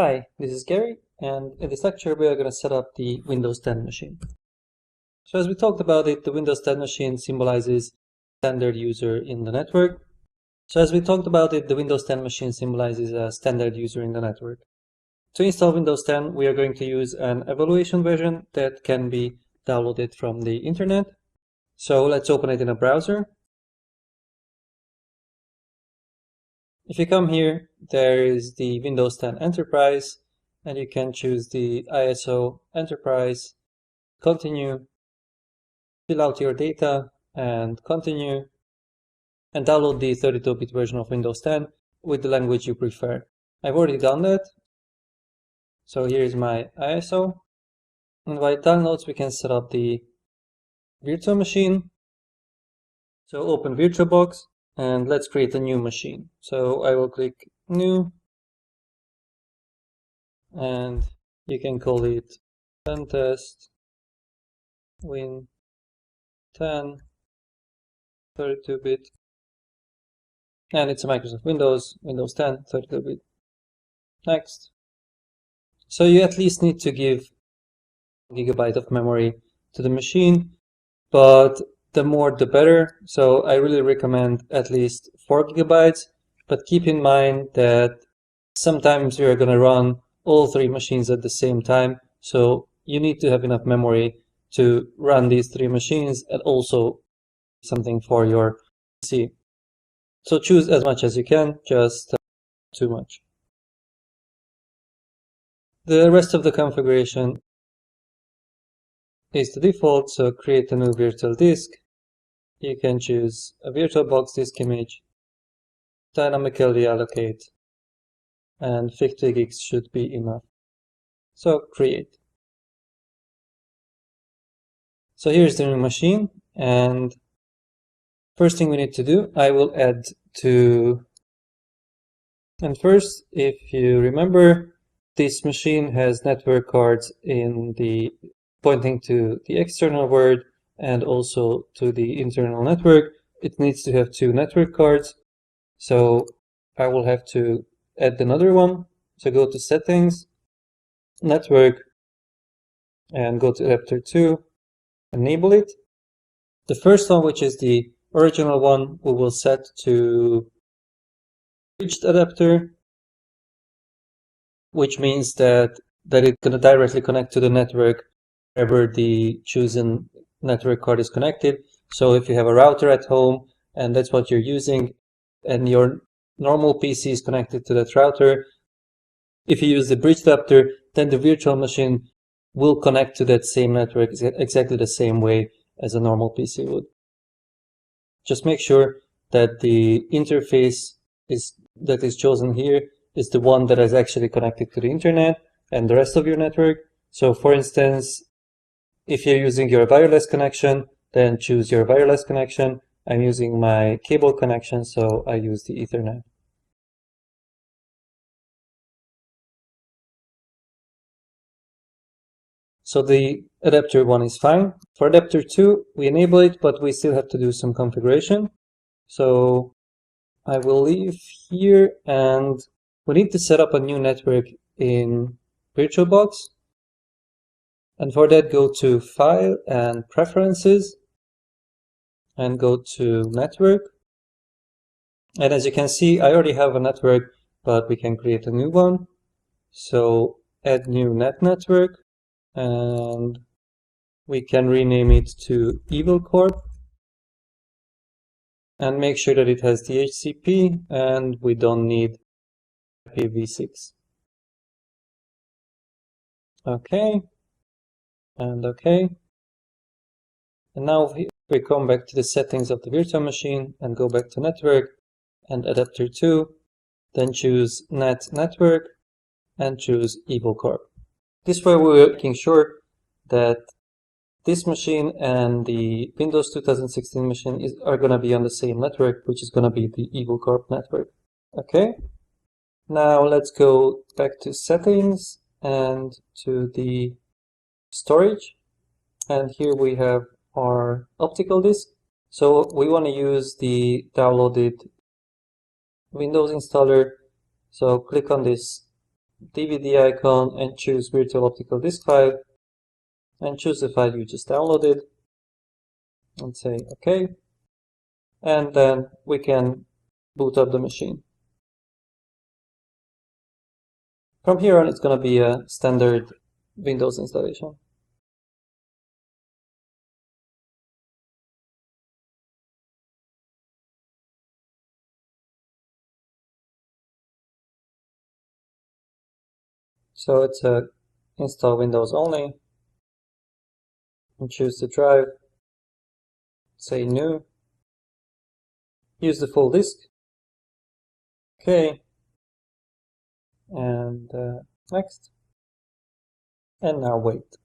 Hi, this is Gary, and in this lecture we are going to set up the Windows 10 machine. So as we talked about it, the Windows 10 machine symbolizes standard user in the network. So as we talked about it, the Windows 10 machine symbolizes a standard user in the network. To install Windows 10, we are going to use an evaluation version that can be downloaded from the internet. So let's open it in a browser. If you come here, there is the Windows 10 Enterprise, and you can choose the ISO Enterprise, continue, fill out your data, and continue, and download the 32-bit version of Windows 10 with the language you prefer. I've already done that, so here's my ISO, and by downloads we can set up the virtual machine. So open VirtualBox, and let's create a new machine. So I will click New, and you can call it Pentest Win 10 32-bit, and it's a Microsoft Windows 10 32-bit. Next. So you at least need to give 1 GB of memory to the machine, but the more the better. So I really recommend at least 4 GB, but keep in mind that sometimes you're going to run all 3 machines at the same time, so you need to have enough memory to run these 3 machines and also something for your PC. So choose as much as you can, just too much. The rest of the configuration is the default, so create a new virtual disk. You can choose a VirtualBox disk image, dynamically allocate, and 50 gigs should be enough. So create. So here's the new machine, and first thing we need to do, I will add to, and first, if you remember, this machine has network cards in the pointing to the external word and also to the internal network. It needs to have 2 network cards, so I will have to add another one. So go to Settings, Network, and go to Adapter 2, enable it. The first one, which is the original one, we will set to bridged adapter, which means that it's going to directly connect to the network wherever the chosen network card is connected. So if you have a router at home and that's what you're using, and your normal PC is connected to that router, if you use the bridge adapter, then the virtual machine will connect to that same network exactly the same way as a normal PC would. Just make sure that the interface that is chosen here is the one that is actually connected to the internet and the rest of your network. So for instance, if you're using your wireless connection, then choose your wireless connection. I'm using my cable connection, so I use the Ethernet. So the adapter 1 is fine. For adapter 2, we enable it, but we still have to do some configuration. So I will leave here, and we need to set up a new network in VirtualBox. And for that, go to File and Preferences, and go to Network. And as you can see, I already have a network, but we can create a new one. So add new network, and we can rename it to Evil Corp. And make sure that it has DHCP, and we don't need IPv6. Okay, and okay. And now we come back to the settings of the virtual machine and go back to network and adapter 2, then choose network and choose Evil Corp. This way we're making sure that this machine and the Windows 2016 machine are going to be on the same network, which is going to be the Evil Corp network. Okay, now let's go back to settings and to the storage, and here we have our optical disk. So we want to use the downloaded Windows installer. So click on this DVD icon and choose virtual optical disk file and choose the file you just downloaded and say OK. And then we can boot up the machine. From here on, it's going to be a standard Windows installation. So it's a install Windows only, and choose the drive, say new, use the full disk, OK, and next, and now wait.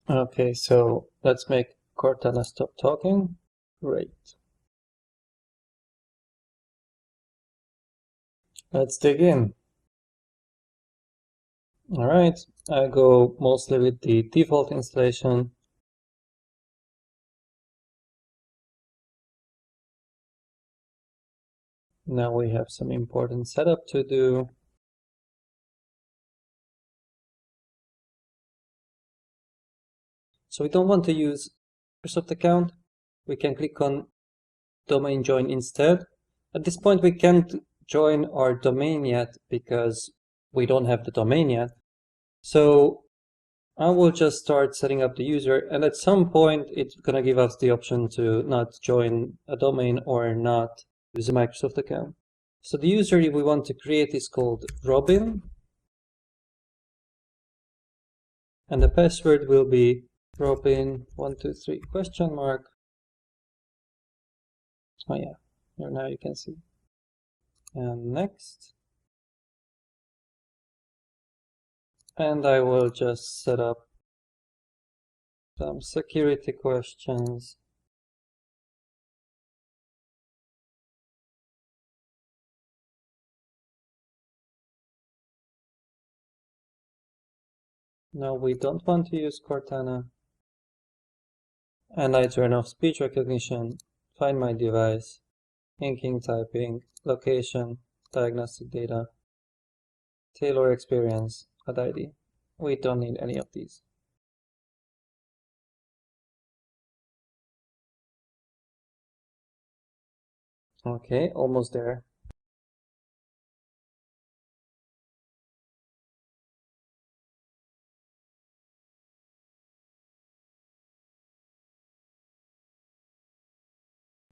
Okay, so let's make Cortana stop talking. Great. Let's dig in. All right, I go mostly with the default installation. Now we have some important setup to do. So we don't want to use Microsoft account. We can click on domain join instead. At this point, we can't join our domain yet because we don't have the domain yet. So I will just start setting up the user, and at some point it's going to give us the option to not join a domain or not use a Microsoft account. So the user we want to create is called Robin, and the password will be Robin123 question mark. Oh yeah, here now you can see. And next. And I will just set up some security questions. No, we don't want to use Cortana. And I turn off speech recognition, find my device, inking, typing, location, diagnostic data, tailor experience, ad ID. We don't need any of these. Okay, almost there.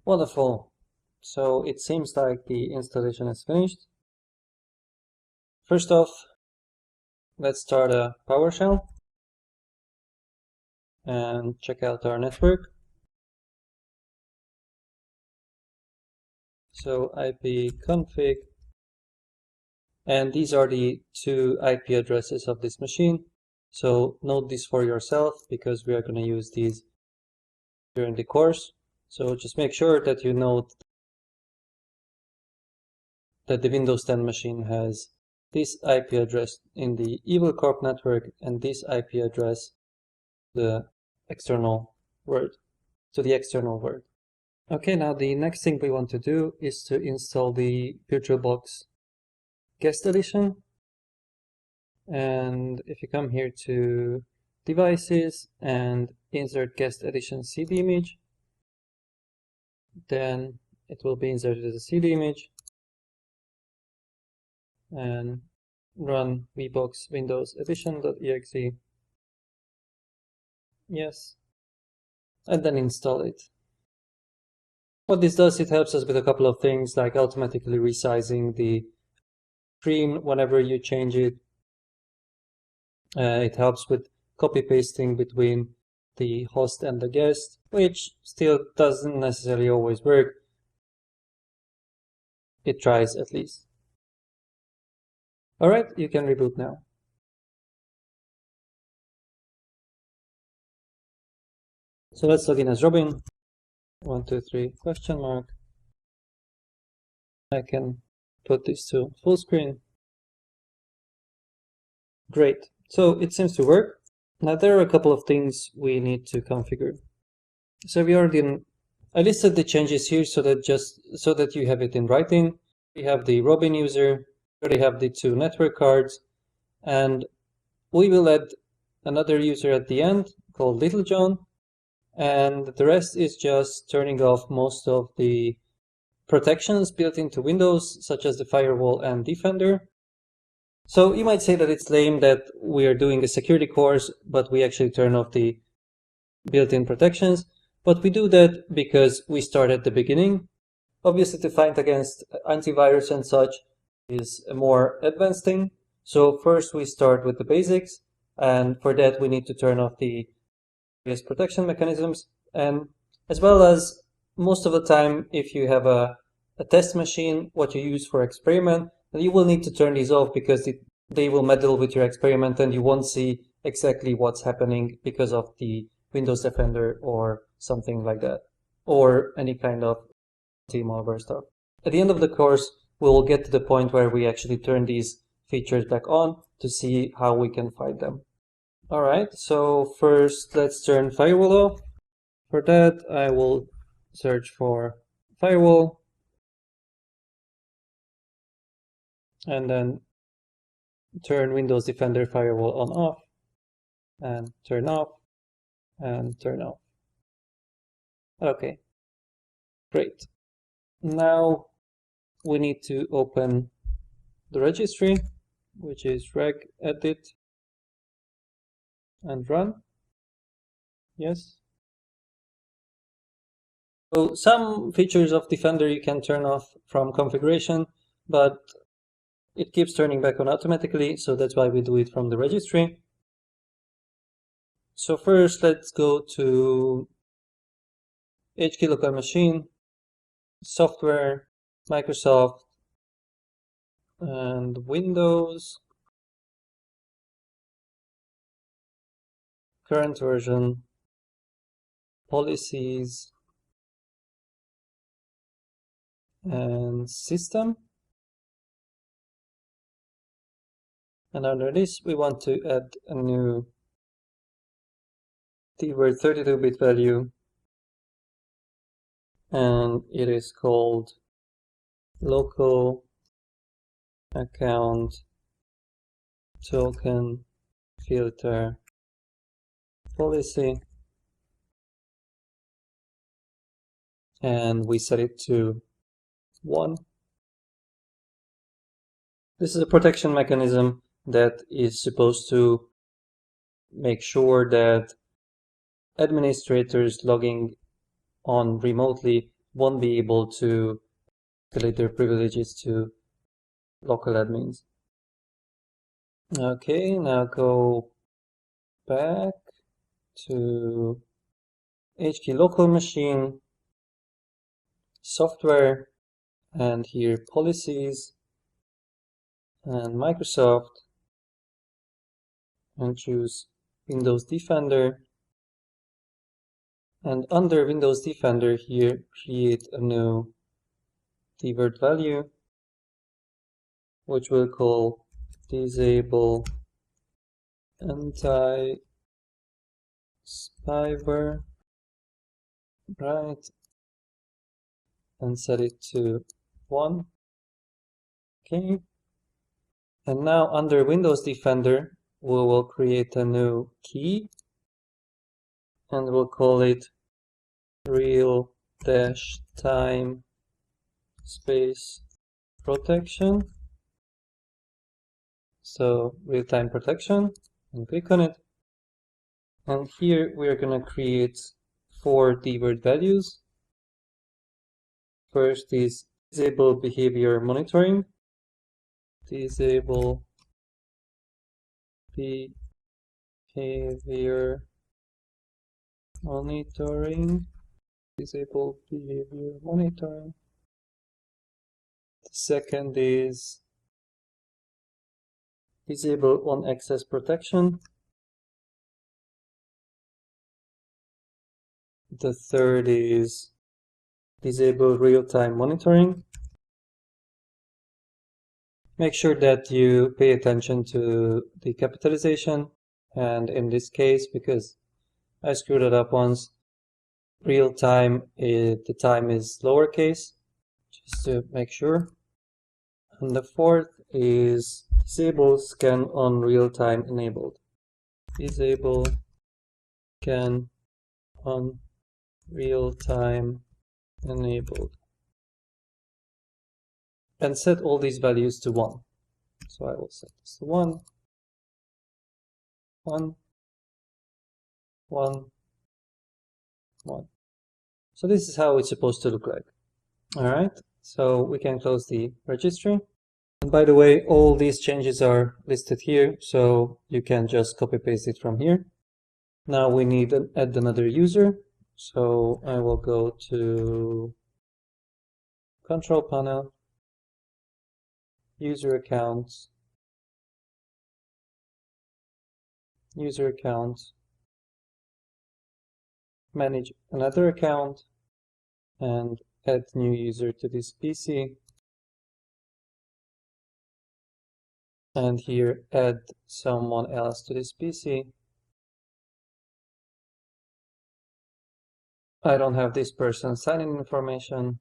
Wonderful. So it seems like the installation is finished. First off, let's start a PowerShell and check out our network. So ipconfig, and these are the two IP addresses of this machine. So note this for yourself because we are going to use these during the course. So just make sure that you note that the Windows 10 machine has this IP address in the Evil Corp network and this IP address the external world, to the external world. Okay, now the next thing we want to do is to install the VirtualBox Guest Edition. And if you come here to Devices and insert Guest Edition CD image, then it will be inserted as a CD image, and run vbox windows edition.exe. Yes, and then install it. What this does, it helps us with a couple of things, like automatically resizing the stream whenever you change it. It helps with copy pasting between the host and the guest, which still doesn't necessarily always work. It tries at least. All right, you can reboot now. So let's log in as Robin. 123 question mark. I can put this to full screen. Great. So it seems to work. Now there are a couple of things we need to configure. So I listed the changes here so that you have it in writing. We have the Robin user, we already have the 2 network cards, and we will add another user at the end called Little John, and the rest is just turning off most of the protections built into Windows, such as the firewall and Defender. So you might say that it's lame that we are doing a security course, but we actually turn off the built-in protections. But we do that because we start at the beginning. Obviously, to fight against antivirus and such is a more advanced thing. So first we start with the basics, and for that we need to turn off the various protection mechanisms. And as well as most of the time, if you have a test machine, what you use for experiment, then you will need to turn these off because they will meddle with your experiment and you won't see exactly what's happening because of the Windows Defender or something like that, or any kind of anti-malware stuff. At the end of the course, we will get to the point where we actually turn these features back on to see how we can fight them. Alright, so first let's turn firewall off. For that, I will search for firewall and then turn Windows Defender firewall on off and turn off and turn off. Okay, great. Now we need to open the registry, which is regedit and run. Yes. So some features of Defender you can turn off from configuration, but it keeps turning back on automatically, so that's why we do it from the registry. So first let's go to HK local machine, software, Microsoft, and Windows, current version, policies, and system. And under this, we want to add a new keyword 32-bit value, and it is called local account token filter policy, and we set it to 1. This is a protection mechanism that is supposed to make sure that administrators logging on remotely won't be able to escalate their privileges to local admins. Okay, now go back to HK local machine, software, and here policies, and Microsoft, and choose Windows Defender. And under Windows Defender here, create a new keyword value, which we'll call disable anti-spyware, right? And set it to 1. Okay. And now under Windows Defender, we will create a new key and we'll call it real-time space protection. So real-time protection, and click on it. And here we are going to create 4 keyword values. First is disable behavior monitoring, disable behavior monitoring, disable behavior monitoring. The second is disable on-access protection. The third is disable real-time monitoring. Make sure that you pay attention to the capitalization, and in this case, because I screwed it up once, real time, the time is lowercase, just to make sure. And the fourth is disable scan on real time enabled. Disable scan on real time enabled. And set all these values to 1. So I will set this to 1, 1, 1, 1. So this is how it's supposed to look like. Alright, so we can close the registry. And by the way, all these changes are listed here, so you can just copy paste it from here. Now we need to add another user. So I will go to Control Panel, User Accounts, manage another account, and add new user to this PC. And here add someone else to this PC. I don't have this person sign-in information.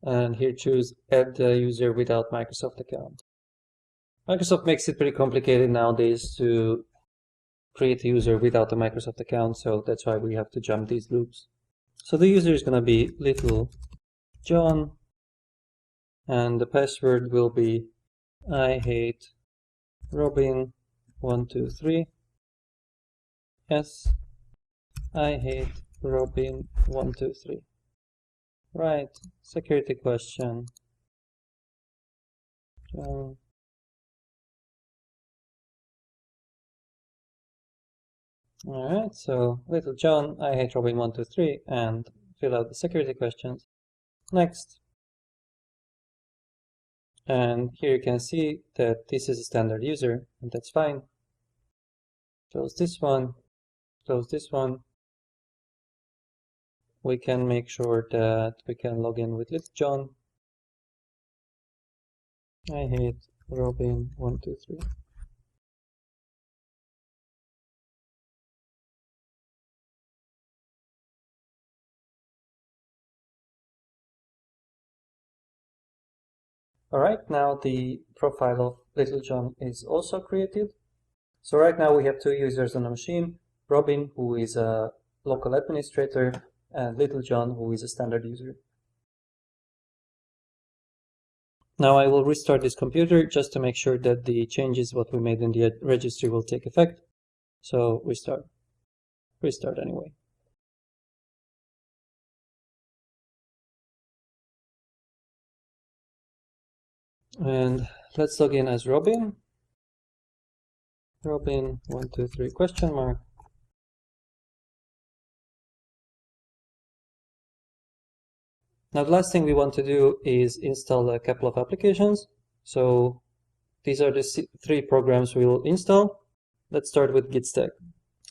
And here choose add the user without Microsoft account. Microsoft makes it pretty complicated nowadays to create a user without a Microsoft account, so that's why we have to jump these loops. So the user is going to be little John, and the password will be I hate Robin 123. Yes, I hate Robin 123. Right, security question. John. Alright, so little John, I hate Robin 123, and fill out the security questions. Next. And here you can see that this is a standard user, and that's fine. Close this one, close this one. We can make sure that we can log in with little John. I hate Robin 123. Alright, now the profile of little John is also created. So right now we have two users on the machine, Robin, who is a local administrator, and little John, who is a standard user. Now I will restart this computer just to make sure that the changes what we made in the registry will take effect. So restart anyway. And let's log in as Robin. Robin 123 question mark. Now the last thing we want to do is install a couple of applications. So these are the three programs we will install. Let's start with Git stack.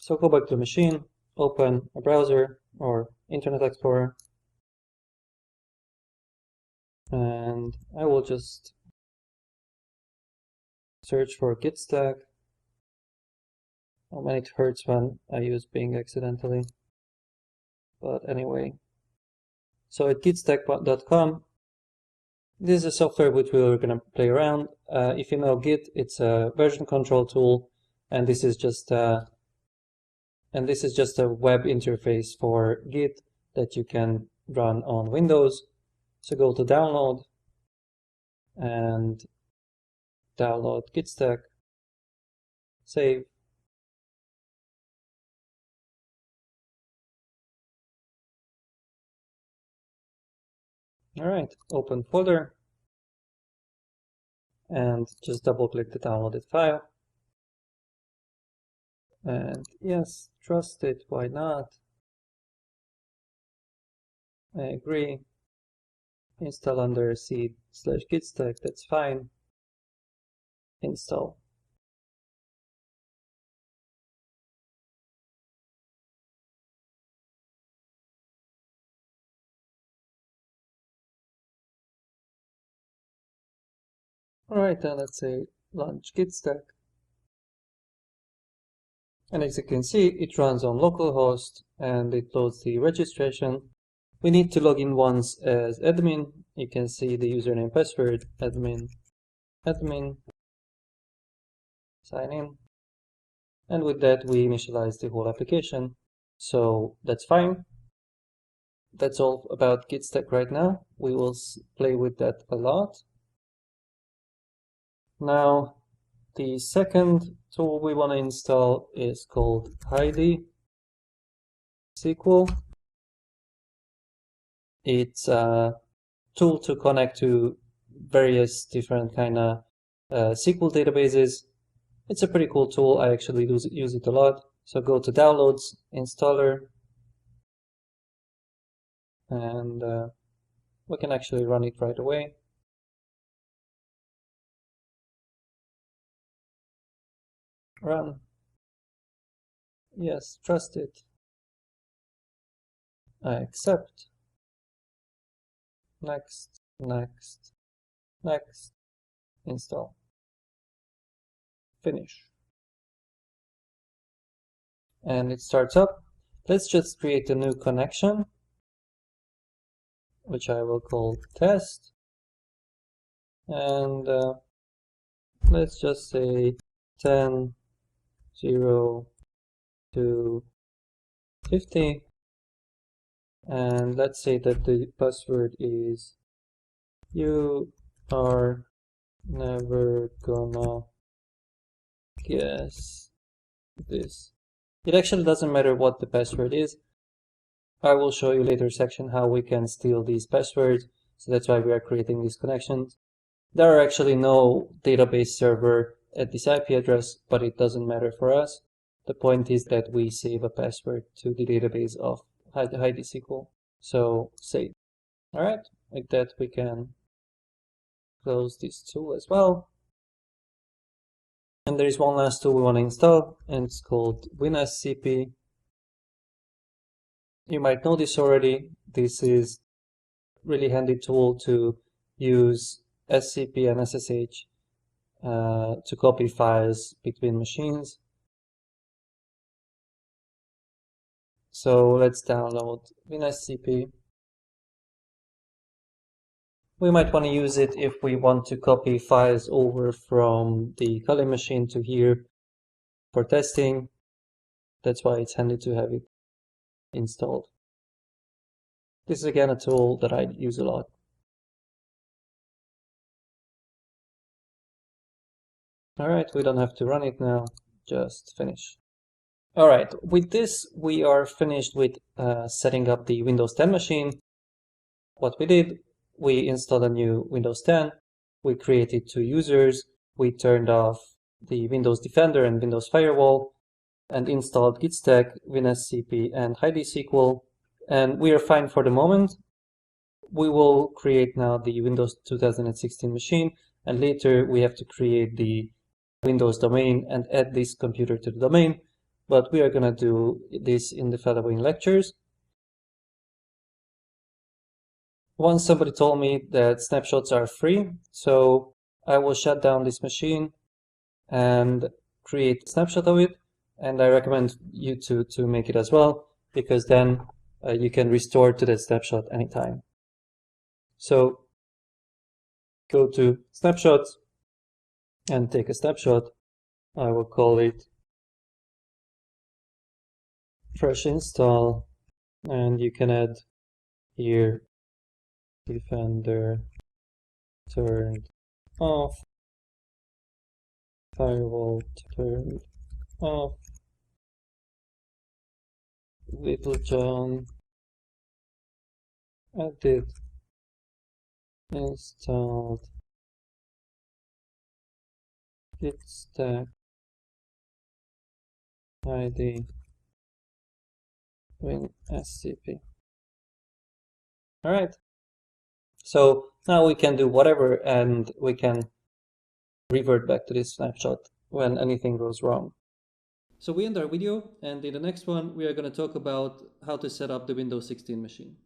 So go back to the machine, open a browser or Internet Explorer, and I will just search for Git stack. Oh man, it hurts when I use Bing accidentally. But anyway, so at gitstack.com, this is a software which we're going to play around. If you know Git, it's a version control tool, and this is just a web interface for Git that you can run on Windows. So go to download and download Git stack, save. All right, open folder and just double click the downloaded file. And yes, trust it, why not? I agree. Install under c/git stack, that's fine. Install. Alright, then let's say launch git stack. And as you can see, it runs on localhost and it loads the registration. We need to log in once as admin. You can see the username password, admin, sign in. And with that, we initialize the whole application. So that's fine. That's all about git stack right now. We will play with that a lot. Now, the second tool we want to install is called Heidi SQL. It's a tool to connect to various different kind of SQL databases. It's a pretty cool tool. I actually use it a lot. So go to downloads, installer, and we can actually run it right away. Run. Yes, trust it. I accept. Next, next, next. Install. Finish. And it starts up. Let's just create a new connection, which I will call test. And let's just say 10, 0, to 50. And let's say that the password is "you are never gonna guess this." It actually doesn't matter what the password is. I will show you later section how we can steal these passwords. So that's why we are creating these connections. There are actually no database server at this IP address, but it doesn't matter for us. The point is that we save a password to the database of Heidi SQL. So save. All right, like that we can close this tool as well. And there is one last tool we want to install, and it's called WinSCP. You might know this already. This is a really handy tool to use SCP and SSH to copy files between machines. So let's download WinSCP. We might want to use it if we want to copy files over from the Kali machine to here for testing. That's why it's handy to have it installed. This is again a tool that I use a lot. Alright, we don't have to run it now, just finish. Alright, with this we are finished with setting up the Windows 10 machine. What we did, we installed a new Windows 10, we created 2 users, we turned off the Windows Defender and Windows Firewall, and installed git stack, WinSCP, and Heidi SQL, and we are fine for the moment. We will create now the Windows 2016 machine, and later we have to create the Windows domain and add this computer to the domain, but we are going to do this in the following lectures. Once somebody told me that snapshots are free, so I will shut down this machine and create a snapshot of it, and I recommend you to make it as well, because then you can restore to that snapshot anytime. So go to snapshots and take a snapshot. I will call it fresh install, and you can add here Defender turned off, firewall turned off, Little John added, installed git stack ID WinSCP. Alright, so now we can do whatever, and we can revert back to this snapshot when anything goes wrong. So we end our video, and in the next one we are going to talk about how to set up the Windows 16 machine.